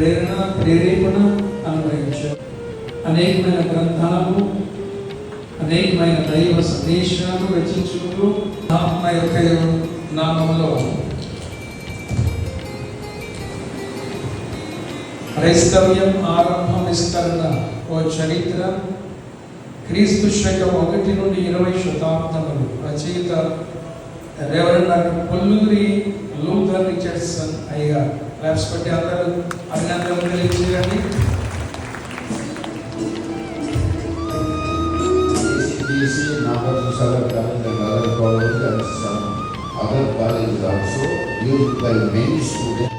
ప్రేరణ ప్రేరేపణ అనుగ్రహించారు. అనేకమైన గ్రంథాలు, అనేకమైన దైవ సందేశాలు రచించుకుంటూ నా యొక్క నామంలో క్రైస్తవ్యం ఆరంభం విస్తరణ ఓ చరిత్ర క్రీస్తు శకం 1 నుండి 20 శతాబ్దములు రచయిత రెవరెండ్ డాక్టర్ పొల్లూరి లూథర్ రిచర్డ్సన్ అయ్యారు. క్లాప్స్ పెట్టి అందరూ అభినందనలు తెలియజేయండి. Other colleges also used by many students.